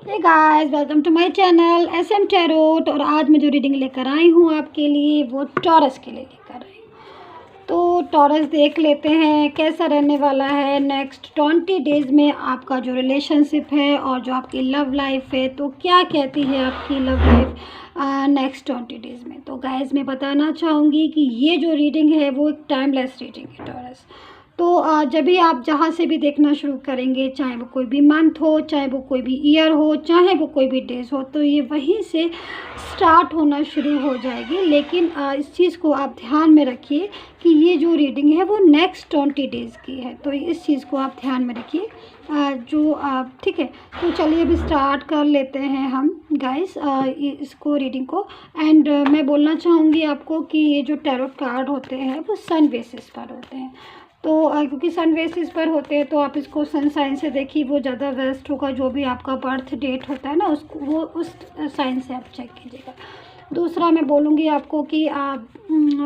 Hey guys, welcome to my channel SM tarot. और आज मैं जो रीडिंग लेकर आई हूँ आपके लिए वो टॉरस के लिए लेकर आई हूँ। तो टॉरस देख लेते हैं कैसा रहने वाला है नेक्स्ट 20 डेज़ में आपका जो रिलेशनशिप है और जो आपकी लव लाइफ है। तो क्या कहती है आपकी लव लाइफ नेक्स्ट 20 डेज़ में। तो गाइस मैं बताना चाहूँगी कि ये जो रीडिंग है वो एक टाइमलेस रीडिंग है टॉरस। तो जब भी आप जहाँ से भी देखना शुरू करेंगे, चाहे वो कोई भी मंथ हो, चाहे वो कोई भी ईयर हो, चाहे वो कोई भी डेज हो, तो ये वहीं से स्टार्ट होना शुरू हो जाएगी। लेकिन इस चीज़ को आप ध्यान में रखिए कि ये जो रीडिंग है वो नेक्स्ट 20 डेज़ की है। तो इस चीज़ को आप ध्यान में रखिए। ठीक है, तो चलिए अभी स्टार्ट कर लेते हैं हम गाइस इसको रीडिंग को। एंड मैं बोलना चाहूँगी आपको कि ये जो टैरोट कार्ड होते हैं वो सन बेसिस पर होते हैं। तो क्योंकि सन बेसिस पर होते हैं तो आप इसको सन साइन से देखिए, वो ज़्यादा बेस्ट होगा। जो भी आपका बर्थ डेट होता है ना उसको वो उस साइन से आप चेक कीजिएगा। दूसरा मैं बोलूँगी आपको कि आप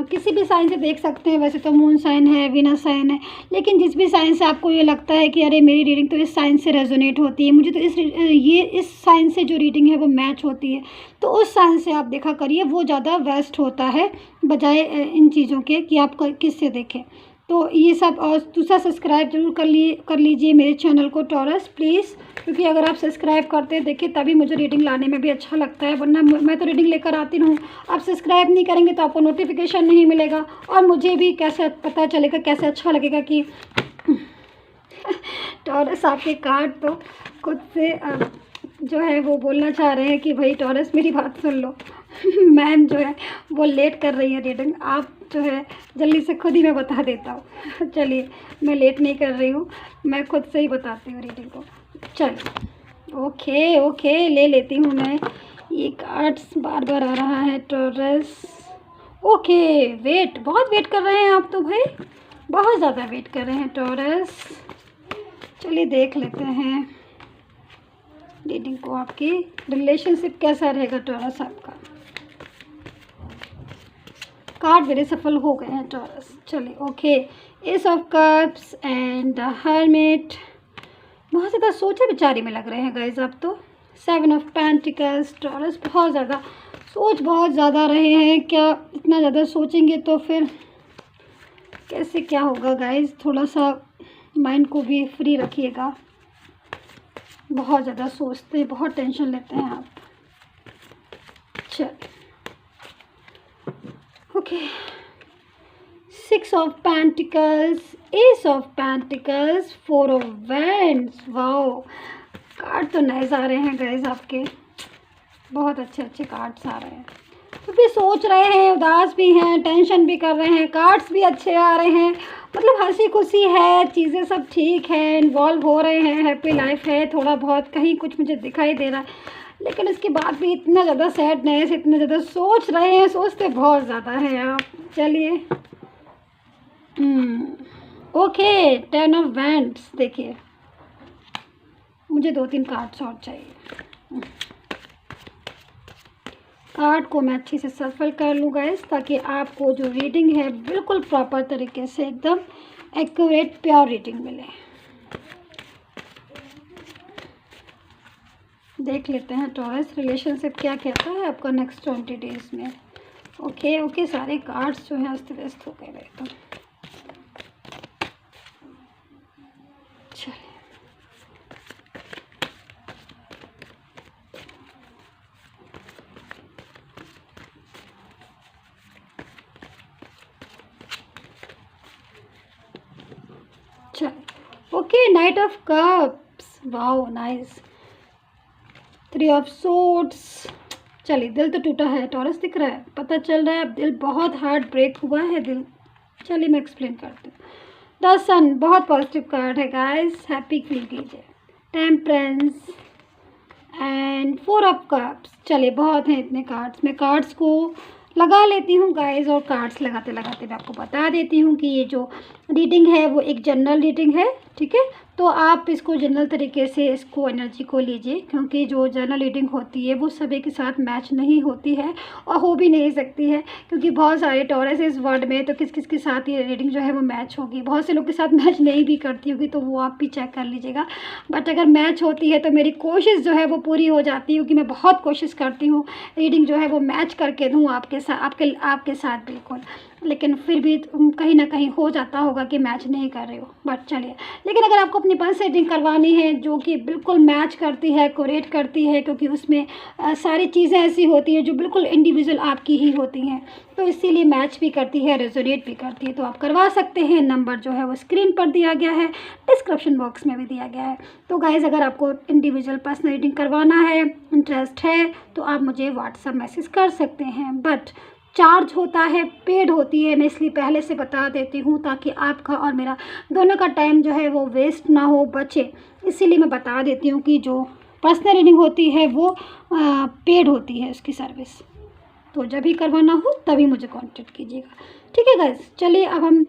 किसी भी साइन से देख सकते हैं। वैसे तो मून साइन है, वीनस साइन है, लेकिन जिस भी साइन से आपको ये लगता है कि अरे मेरी रीडिंग तो इस साइन से रेजोनेट होती है, मुझे तो इस साइन से जो रीडिंग है वो मैच होती है, तो उस साइन से आप देखा करिए, वो ज़्यादा बेस्ट होता है बजाय इन चीज़ों के कि आप किससे देखें। तो ये सब। और दूसरा सब्सक्राइब जरूर कर लीजिए मेरे चैनल को टॉरस प्लीज़, क्योंकि अगर आप सब्सक्राइब करते हैं देखिए तभी मुझे रीडिंग लाने में भी अच्छा लगता है। वरना मैं तो रीडिंग लेकर आती हूँ, आप सब्सक्राइब नहीं करेंगे तो आपको नोटिफिकेशन नहीं मिलेगा और मुझे भी कैसे पता चलेगा, कैसे अच्छा लगेगा कि टॉरस आपके कार्ड तो खुद से जो है वो बोलना चाह रहे हैं कि भाई टॉरस मेरी बात सुन लो। मैम जो है वो लेट कर रही है रीडिंग, आप जो है जल्दी से खुद ही मैं बता देता हूँ। चलिए मैं लेट नहीं कर रही हूँ, मैं खुद से ही बताती हूँ रीडिंग को। चलिए ओके ले लेती हूँ मैं। ये कार्ड्स बार बार आ रहा है टॉरस। ओके वेट, बहुत वेट कर रहे हैं आप तो भाई, बहुत ज़्यादा वेट कर रहे हैं टॉरस। चलिए देख लेते हैं रीडिंग को, आपकी रिलेशनशिप कैसा रहेगा टॉरस आपका। कार्ड मेरे सफल हो गए हैं टॉरस। चलिए okay, S of cups and hermit. बहुत ज़्यादा सोचे विचारी में लग रहे हैं गाइस आप तो। 7 ऑफ पेंटिकल्स टॉरस, बहुत ज़्यादा बहुत ज़्यादा रहे हैं। क्या इतना ज़्यादा सोचेंगे तो फिर कैसे क्या होगा गाइस। थोड़ा सा माइंड को भी फ्री रखिएगा। बहुत ज़्यादा सोचते, बहुत टेंशन लेते हैं आप। चलिए okay, 6 of pentacles, S of pentacles, 4 of wands. Wow, card तो नए आ रहे हैं गाइस आपके, बहुत अच्छे कार्ड्स आ रहे हैं। तो भी सोच रहे हैं, उदास भी हैं, टेंशन भी कर रहे हैं, कार्ड्स भी अच्छे आ रहे हैं। मतलब हंसी खुशी है, चीज़ें सब ठीक है, इन्वॉल्व हो रहे हैं, हैप्पी लाइफ है। थोड़ा बहुत कहीं कुछ मुझे दिखाई दे रहा है, लेकिन इसके बाद भी इतना ज़्यादा सैडनेस, इतना ज़्यादा सोच रहे हैं, सोचते बहुत ज़्यादा हैं आप। चलिए ओके, 10 ऑफ वैंड्स। देखिए मुझे 2-3 कार्ड्स और चाहिए। कार्ड को मैं अच्छे से सफल कर लूँ गाइस, ताकि आपको जो रीडिंग है बिल्कुल प्रॉपर तरीके से एकदम एक्यूरेट प्योर रीडिंग मिले। देख लेते हैं टॉरस रिलेशनशिप क्या कहता है आपका नेक्स्ट 20 डेज़ में। ओके सारे कार्ड्स जो हैं अस्त व्यस्त हो गए तो चलिए okay, night of cups. Wow nice, 3 of swords. चलिए दिल तो टूटा है टॉरस, दिख रहा है, पता चल रहा है अब दिल बहुत हार्ट ब्रेक हुआ है दिल। चलिए मैं एक्सप्लेन करती हूँ। द सन बहुत पॉजिटिव कार्ड है गाइस, हैप्पी फील कीजिए। Temperance and 4 of cups. चलिए बहुत हैं इतने कार्ड्स, मैं कार्ड्स को लगा लेती हूँ गाइस। और कार्ड्स लगाते लगाते मैं आपको बता देती हूँ कि ये जो रीडिंग है वो एक जनरल रीडिंग है, ठीक है। तो आप इसको जनरल तरीके से इसको एनर्जी को लीजिए, क्योंकि जो जनरल रीडिंग होती है वो सभी के साथ मैच नहीं होती है और हो भी नहीं सकती है, क्योंकि बहुत सारे टॉरस इस वर्ल्ड में, तो किस किस के साथ ये रीडिंग जो है वो मैच होगी। बहुत से लोग के साथ मैच नहीं भी करती होगी, तो वो आप भी चेक कर लीजिएगा। बट अगर मैच होती है तो मेरी कोशिश जो है वो पूरी हो जाती है, क्योंकि मैं बहुत कोशिश करती हूँ रीडिंग जो है वो मैच करके दूँ आपके साथ, आपके साथ बिल्कुल। लेकिन फिर भी कहीं ना कहीं हो जाता होगा कि मैच नहीं कर रहे हो, बट चलिए। लेकिन अगर आपको अपनी पर्सनल रीडिंग करवानी है जो कि बिल्कुल मैच करती है, कोरेट करती है, क्योंकि उसमें सारी चीज़ें ऐसी होती हैं जो बिल्कुल इंडिविजुअल आपकी ही होती हैं, तो इसीलिए मैच भी करती है, रेजोनेट भी करती है, तो आप करवा सकते हैं। नंबर जो है वो स्क्रीन पर दिया गया है, डिस्क्रिप्शन बॉक्स में भी दिया गया है। तो गाइज़, अगर आपको इंडिविजुअल पर्सनल रीडिंग करवाना है, इंटरेस्ट है, तो आप मुझे व्हाट्सएप मैसेज कर सकते हैं। बट चार्ज होता है, पेड होती है, मैं इसलिए पहले से बता देती हूँ ताकि आपका और मेरा दोनों का टाइम जो है वो वेस्ट ना हो, बचे। इसीलिए मैं बता देती हूँ कि जो पर्सनल रीडिंग होती है वो पेड होती है उसकी सर्विस। तो जब भी करवाना हो तभी मुझे कांटेक्ट कीजिएगा, ठीक है गाइस। चलिए अब हम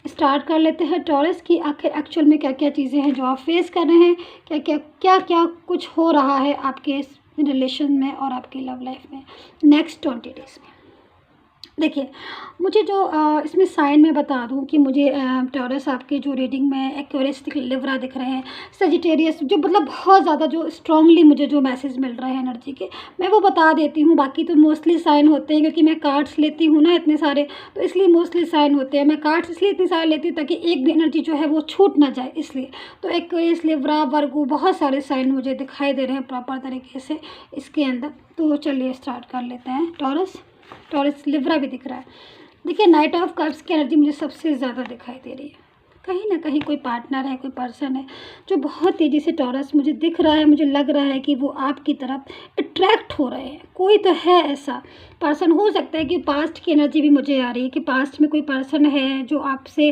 स्टार्ट कर लेते हैं टॉरस की आखिर एक्चुअल में क्या क्या चीज़ें हैं जो आप फेस कर रहे हैं, क्या कुछ हो रहा है आपके रिलेशन में और आपकी लव लाइफ में नेक्स्ट 20 डेज़ में। देखिए, मुझे जो इसमें साइन में बता दूं कि मुझे टॉरस आपके जो रीडिंग में एक्वेरियस लिब्रा दिख रहे हैं, सजिटेरियस, जो मतलब बहुत ज़्यादा जो स्ट्रांगली मुझे जो मैसेज मिल रहे हैं एनर्जी के, मैं वो बता देती हूँ। बाकी तो मोस्टली साइन होते हैं, क्योंकि मैं कार्ड्स लेती हूँ ना इतने सारे, तो इसलिए मोस्टली साइन होते हैं। मैं कार्ड्स इसलिए इतने सारे लेती हूँ ताकि एक भी एनर्जी जो है वो छूट ना जाए, इसलिए। तो एक्वेरियस, लिब्रा, वर्गो, बहुत सारे साइन मुझे दिखाई दे रहे हैं प्रॉपर तरीके से इसके अंदर। तो चलिए स्टार्ट कर लेते हैं। टॉरस लिब्रा भी दिख रहा है। देखिए, नाइट ऑफ कप्स की एनर्जी मुझे सबसे ज़्यादा दिखाई दे रही है। कहीं ना कहीं कोई पार्टनर है, कोई पर्सन है जो बहुत तेज़ी से टॉरस मुझे दिख रहा है, मुझे लग रहा है कि वो आपकी तरफ अट्रैक्ट हो रहे हैं। कोई तो है ऐसा पर्सन, हो सकता है कि पास्ट की एनर्जी भी मुझे आ रही है कि पास्ट में कोई पर्सन है जो आपसे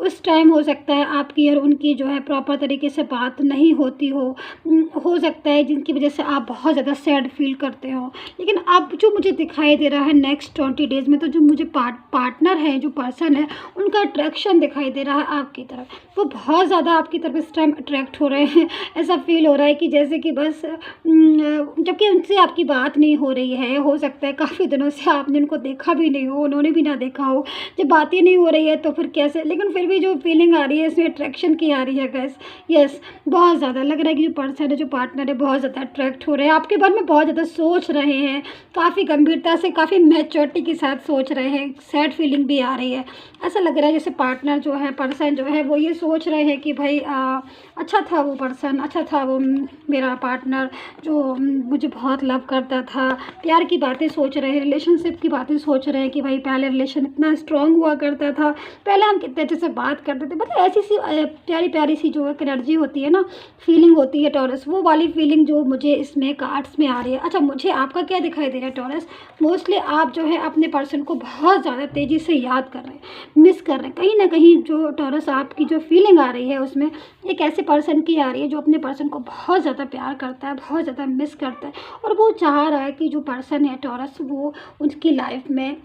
उस टाइम हो सकता है आपकी और उनकी जो है प्रॉपर तरीके से बात नहीं होती हो सकता है जिनकी वजह से आप बहुत ज़्यादा सैड फील करते हो। लेकिन अब जो मुझे दिखाई दे रहा है नेक्स्ट 20 डेज़ में, तो जो मुझे पार्टनर है, जो पर्सन है, उनका अट्रैक्शन दिखाई दे रहा है आपकी तरफ। वो बहुत ज़्यादा आपकी तरफ इस टाइम अट्रैक्ट हो रहे हैं। ऐसा फील हो रहा है कि जैसे कि बस जबकि उनसे आपकी बात नहीं हो रही है, हो सकता है काफ़ी दिनों से आपने उनको देखा भी नहीं हो, उन्होंने भी ना देखा हो। जब बातें नहीं हो रही है तो फिर कैसे, लेकिन फिर भी जो फीलिंग आ रही है इसमें अट्रैक्शन की आ रही है गैस। यस, बहुत ज़्यादा लग रहा है कि जो पर्सन है, जो पार्टनर है, बहुत ज़्यादा अट्रैक्ट हो रहे हैं आपके बारे में, बहुत ज़्यादा सोच रहे हैं, काफ़ी गंभीरता से, काफ़ी मैच्योरिटी के साथ सोच रहे हैं। सैड फीलिंग भी आ रही है। ऐसा लग रहा है जैसे पार्टनर जो है, पर्सन जो है, वो ये सोच रहे हैं कि भाई अच्छा था वो पर्सन, अच्छा था वो मेरा पार्टनर जो मुझे बहुत लव करता था। प्यार की बातें सोच रहे हैं, रिलेशनशिप की बातें सोच रहे हैं कि भाई पहले रिलेशन इतना स्ट्रॉन्ग हुआ करता था, पहले हम कितने अच्छे से बात करते थे। मतलब ऐसी सी प्यारी प्यारी सी जो एक एनर्जी होती है ना, फीलिंग होती है टॉरस, वो वाली फीलिंग जो मुझे इसमें कार्ड्स में आ रही है। अच्छा, मुझे आपका क्या दिखाई दे रहा है टॉरस? मोस्टली आप जो है अपने पर्सन को बहुत ज़्यादा तेज़ी से याद कर रहे हैं, मिस कर रहे हैं। कहीं ना कहीं जो टॉरस आपकी जो फीलिंग आ रही है उसमें एक ऐसे पर्सन की आ रही है जो अपने पर्सन को बहुत ज़्यादा प्यार करता है, बहुत ज़्यादा मिस करता है, और वो चाह रहा है कि जो पर्सन है टॉरस, वो उसकी लाइफ में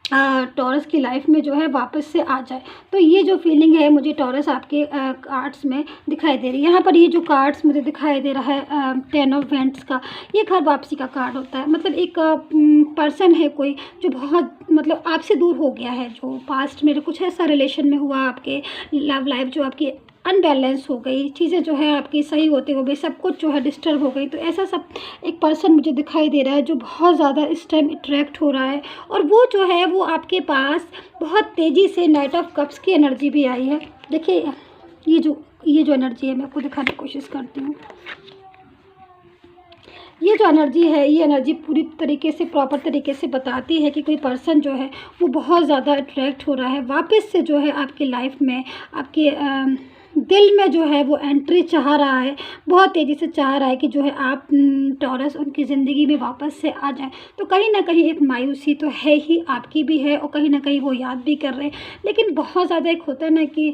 टॉरस की लाइफ में जो है वापस से आ जाए। तो ये जो फीलिंग है मुझे टॉरस आपके कार्ड्स में दिखाई दे रही है। यहाँ पर ये जो कार्ड्स मुझे दिखाई दे रहा है 10 ऑफ वेंट्स का, ये घर वापसी का कार्ड होता है। मतलब एक पर्सन है कोई जो बहुत मतलब आपसे दूर हो गया है, जो पास्ट में कुछ ऐसा रिलेशन में हुआ, आपके लव लाइफ जो आपकी अनबैलेंस हो गई, चीज़ें जो है आपकी सही होते हुए सब कुछ जो है डिस्टर्ब हो गई। तो ऐसा सब एक पर्सन मुझे दिखाई दे रहा है जो बहुत ज़्यादा इस टाइम अट्रैक्ट हो रहा है, और वो जो है वो आपके पास बहुत तेज़ी से, नाइट ऑफ कप्स की एनर्जी भी आई है। देखिए, ये जो एनर्जी है, मैं आपको दिखाने की कोशिश करती हूँ। ये जो एनर्जी है, ये एनर्जी पूरी तरीके से, प्रॉपर तरीके से बताती है कि कोई पर्सन जो है वो बहुत ज़्यादा अट्रैक्ट हो रहा है, वापस से जो है आपकी लाइफ में, आपके दिल में जो है वो एंट्री चाह रहा है, बहुत तेज़ी से चाह रहा है कि जो है आप टॉरस उनकी ज़िंदगी में वापस से आ जाए। तो कहीं ना कहीं एक मायूसी तो है ही, आपकी भी है, और कहीं ना कहीं वो याद भी कर रहे हैं। लेकिन बहुत ज़्यादा एक होता है ना कि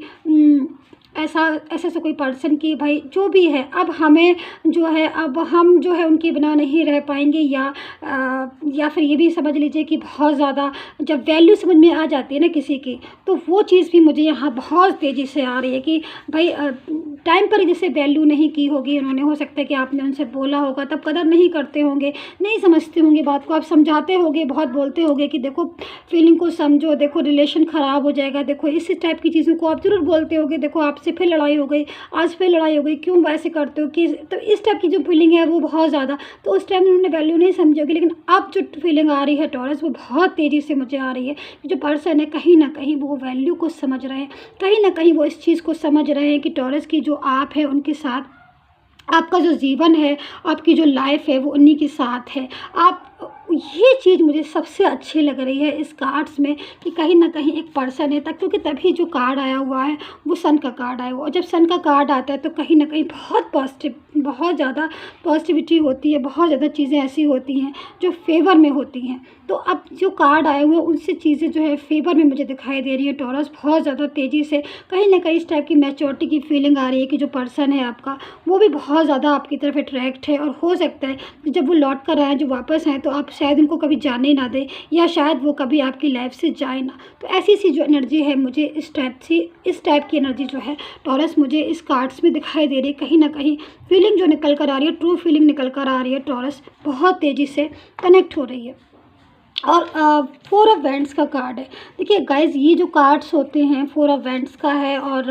ऐसा ऐसे से कोई पर्सन की भाई जो भी है, अब हमें जो है, अब हम जो है उनके बिना नहीं रह पाएंगे, या फिर ये भी समझ लीजिए कि बहुत ज़्यादा जब वैल्यू समझ में आ जाती है ना किसी की, तो वो चीज़ भी मुझे यहाँ बहुत तेज़ी से आ रही है कि भाई टाइम पर जैसे वैल्यू नहीं की होगी उन्होंने, हो सकता है कि आपने उनसे बोला होगा तब कदर नहीं करते होंगे, नहीं समझते होंगे बात को, आप समझाते होंगे, बहुत बोलते होंगे कि देखो फीलिंग को समझो, देखो रिलेशन ख़राब हो जाएगा, देखो इस टाइप की चीज़ों को आप ज़रूर बोलते होंगे, देखो आपसे फिर लड़ाई हो गई, आज फिर लड़ाई हो गई, क्यों वैसे करते हो कि, तो इस टाइप की जो फीलिंग है वो बहुत ज़्यादा, तो उस टाइम उन्होंने वैल्यू नहीं समझी होगी। लेकिन अब जो फीलिंग आ रही है टॉरस, वो बहुत तेज़ी से मुझे आ रही है कि जो पर्सन है कहीं ना कहीं वो वैल्यू को समझ रहे हैं, कहीं ना कहीं वो इस चीज़ को समझ रहे हैं कि टॉरस की जो आप है उनके साथ आपका जो जीवन है, आपकी जो लाइफ है वो उन्हीं के साथ है। आप, ये चीज़ मुझे सबसे अच्छी लग रही है इस कार्ड्स में कि कहीं ना कहीं एक पर्सन है तक, क्योंकि तभी जो कार्ड आया हुआ है वो सन का कार्ड आया हुआ, और जब सन का कार्ड आता है तो कहीं ना कहीं बहुत पॉजिटिव, बहुत ज़्यादा पॉजिटिविटी होती है, बहुत ज़्यादा चीज़ें ऐसी होती हैं जो फेवर में होती हैं। तो अब जो कार्ड आए हुए हैं उनसे चीज़ें जो है फेवर में मुझे दिखाई दे रही है टॉरस, बहुत ज़्यादा तेज़ी से कहीं ना कहीं इस टाइप की मैच्योरिटी की फीलिंग आ रही है कि जो पर्सन है आपका वो भी बहुत ज़्यादा आपकी तरफ अट्रैक्ट है, और हो सकता है कि जब वो लौट कर आए, जो वापस आए, तो आप शायद उनको कभी जाने ही ना दें, या शायद वो कभी आपकी लाइफ से जाए ना। तो ऐसी सी जो एनर्जी है मुझे इस टाइप की एनर्जी जो है टॉरस मुझे इस कार्ड्स में दिखाई दे रही है। कहीं ना कहीं फीलिंग जो निकल कर आ रही है, ट्रू फीलिंग निकल कर आ रही है टॉरस, बहुत तेज़ी से कनेक्ट हो रही है। और 4 ऑफ वैंड्स का कार्ड है। देखिए गाइज, ये जो कार्ड्स होते हैं 4 ऑफ वैंड्स का है, और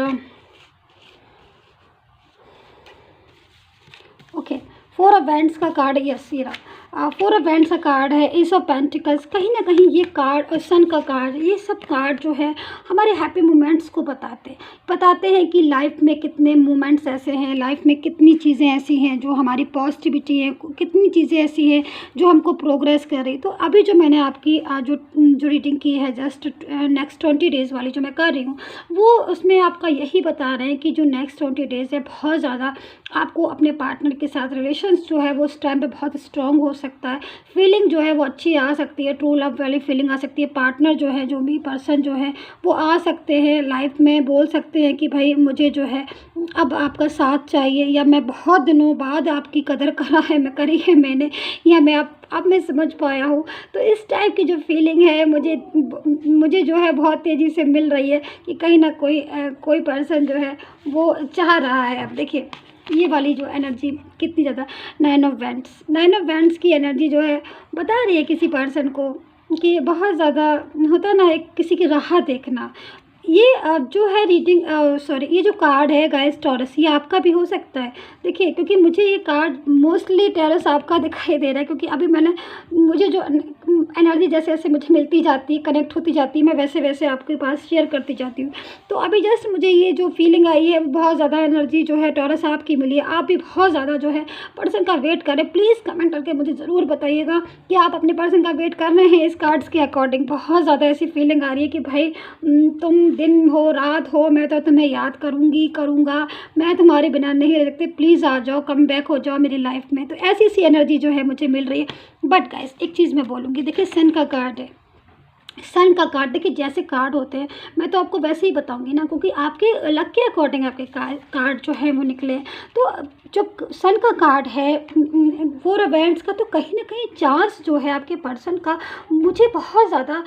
ओके 4 ऑफ वैंड्स का कार्ड, यस ये रहा 4 ऑफ वैंड्स का कार्ड है, एस ऑफ पेंटिकल्स। कहीं ना कहीं ये कार्ड, सन का कार्ड, ये सब कार्ड जो है हमारे हैप्पी मोमेंट्स को बताते हैं कि लाइफ में कितने मोमेंट्स ऐसे हैं, लाइफ में कितनी चीज़ें ऐसी हैं जो हमारी पॉजिटिविटी है, कितनी चीज़ें ऐसी हैं जो हमको प्रोग्रेस कर रही। तो अभी जो मैंने आपकी जो रीडिंग की है जस्ट नेक्स्ट 20 डेज़ वाली जो मैं कर रही हूँ, वो उसमें आपका यही बता रहे हैं कि जो नेक्स्ट 20 डेज़ है बहुत ज़्यादा आपको अपने पार्टनर के साथ रिलेशंस जो है वो उस टाइम पे बहुत स्ट्रॉन्ग हो सकता है, फीलिंग जो है वो अच्छी आ सकती है, ट्रू लव वाली फीलिंग आ सकती है। पार्टनर जो है, जो भी पर्सन जो है वो आ सकते हैं लाइफ में, बोल सकते हैं कि भाई मुझे जो है अब आपका साथ चाहिए, या मैं बहुत दिनों बाद आपकी कदर करी है मैंने, या मैं अब मैं समझ पाया हूँ। तो इस टाइप की जो फीलिंग है मुझे जो है बहुत तेज़ी से मिल रही है कि कहीं ना कोई पर्सन जो है वो चाह रहा है। अब देखिए ये वाली जो एनर्जी कितनी ज़्यादा, 9 ऑफ वैंड्स की एनर्जी जो है बता रही है किसी पर्सन को कि बहुत ज़्यादा होता ना एक किसी की राह देखना। ये जो है रीडिंग, सॉरी, ये जो कार्ड है गाइस टॉरस, ये आपका भी हो सकता है। देखिए क्योंकि मुझे ये कार्ड मोस्टली टॉरस आपका दिखाई दे रहा है, क्योंकि अभी मुझे जो एनर्जी जैसे जैसे मुझे मिलती जाती है, कनेक्ट होती जाती है, मैं वैसे वैसे आपके पास शेयर करती जाती हूँ। तो अभी जस्ट मुझे ये जो फीलिंग आई है, बहुत ज़्यादा एनर्जी जो है टॉरस आपकी मिली है। आप भी बहुत ज़्यादा जो है पर्सन का वेट करें। प्लीज़ कमेंट करके मुझे ज़रूर बताइएगा कि आप अपने पर्सन का वेट कर रहे हैं इस कार्ड्स के अकॉर्डिंग। बहुत ज़्यादा ऐसी फीलिंग आ रही है कि भाई तुम दिन हो रात हो, मैं तो तुम्हें याद करूँगा, मैं तुम्हारे बिना नहीं रह सकती, प्लीज़ आ जाओ, कम बैक हो जाओ मेरी लाइफ में। तो ऐसी सी एनर्जी जो है मुझे मिल रही है। बट गाइस एक चीज़ मैं बोलूँगी, देखिए सन का कार्ड है, सन का कार्ड, देखिए जैसे कार्ड होते हैं मैं तो आपको वैसे ही बताऊंगी ना, क्योंकि आपके लक के अकॉर्डिंग आपके कार्ड जो है वो निकले। तो जो सन का कार्ड है 4 इवेंट्स का, तो कहीं ना कहीं चांस जो है आपके पर्सन का मुझे बहुत ज़्यादा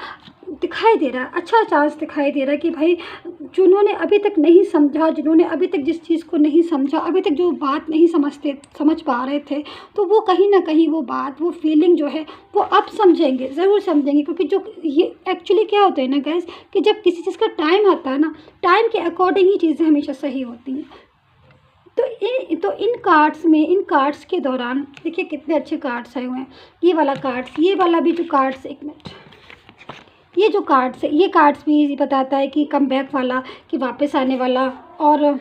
दिखाई दे रहा है, अच्छा चांस दिखाई दे रहा है कि भाई जिन्होंने अभी तक नहीं समझा, जिन्होंने अभी तक जिस चीज़ को नहीं समझा, अभी तक जो बात नहीं समझ पा रहे थे, तो वो कहीं ना कहीं वो बात, वो फीलिंग जो है वो अब समझेंगे, ज़रूर समझेंगे। क्योंकि जो ये एक्चुअली क्या होता है ना गाइस, कि जब किसी चीज़ का टाइम आता है ना, टाइम के अकॉर्डिंग ही चीज़ें हमेशा सही होती हैं। तो इन कार्ड्स के दौरान देखिए कितने अच्छे कार्ड्स आए हुए हैं। ये वाला कार्ड्स, ये वाला भी जो कार्ड्स, एक मिनट, ये जो कार्ड्स है, ये कार्ड्स भी बताता है कि कम बैक वाला, कि वापस आने वाला। और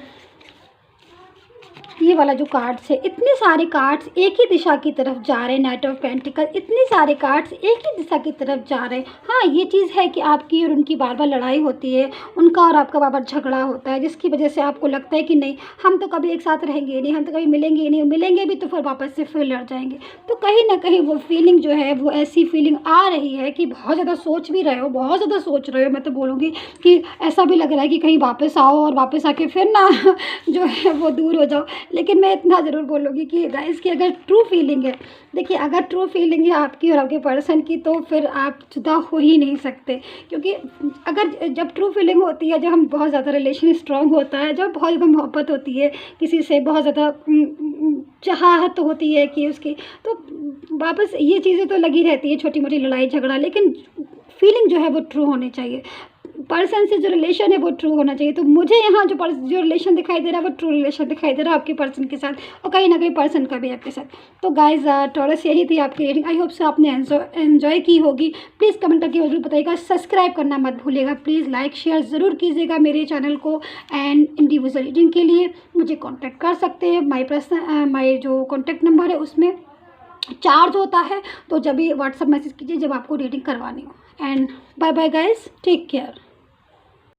ये वाला जो कार्ड्स है, इतने सारे कार्ड्स एक ही दिशा की तरफ जा रहे हैं। नाइट ऑफ पेंटिकल, इतने सारे कार्ड्स एक ही दिशा की तरफ जा रहे हैं। हाँ, ये चीज़ है कि आपकी और उनकी बार बार लड़ाई होती है, उनका और आपका बार बार झगड़ा होता है, जिसकी वजह से आपको लगता है कि नहीं, हम तो कभी एक साथ रहेंगे नहीं, हम तो कभी मिलेंगे नहीं, मिलेंगे भी तो फिर वापस से फिर लड़ जाएंगे। तो कहीं ना कहीं वो फीलिंग जो है, वो ऐसी फीलिंग आ रही है कि बहुत ज़्यादा सोच भी रहे हो, बहुत ज़्यादा सोच रहे हो। मैं तो बोलूँगी कि ऐसा भी लग रहा है कि कहीं वापस आओ और वापस आके फिर ना जो है वो दूर हो जाओ। लेकिन मैं इतना ज़रूर बोलूँगी कि गाइस की अगर ट्रू फीलिंग है, देखिए अगर ट्रू फीलिंग है आपकी और आपके पर्सन की, तो फिर आप जुदा हो ही नहीं सकते। क्योंकि अगर जब ट्रू फीलिंग होती है, जब हम बहुत ज़्यादा रिलेशन स्ट्रॉन्ग होता है, जब बहुत ज़्यादा मोहब्बत होती है किसी से, बहुत ज़्यादा चाहत होती है कि उसकी, तो वापस ये चीज़ें तो लगी रहती है, छोटी मोटी लड़ाई झगड़ा, लेकिन फीलिंग जो है वो ट्रू होनी चाहिए। पर्सन से जो रिलेशन है वो ट्रू होना चाहिए। तो मुझे यहाँ जो रिलेशन दिखाई दे रहा है वो ट्रू रिलेशन दिखाई दे रहा है आपके पर्सन के साथ, और कहीं ना कहीं पर्सन का भी आपके साथ। तो गाइज टॉरस यही थी आपकी रीडिंग। आई होप से आपने एंजॉय की होगी। प्लीज़ कमेंट करके जरूर बताइएगा। सब्सक्राइब करना मत भूलिएगा। प्लीज़ लाइक शेयर ज़रूर कीजिएगा मेरे चैनल को। एंड इंडिविजुअल रीडिंग के लिए मुझे कॉन्टैक्ट कर सकते हैं। माई जो कॉन्टैक्ट नंबर है उसमें चार्ज होता है, तो जब भी व्हाट्सअप मैसेज कीजिए जब आपको रीडिंग करवानी हो। And bye bye guys, take care.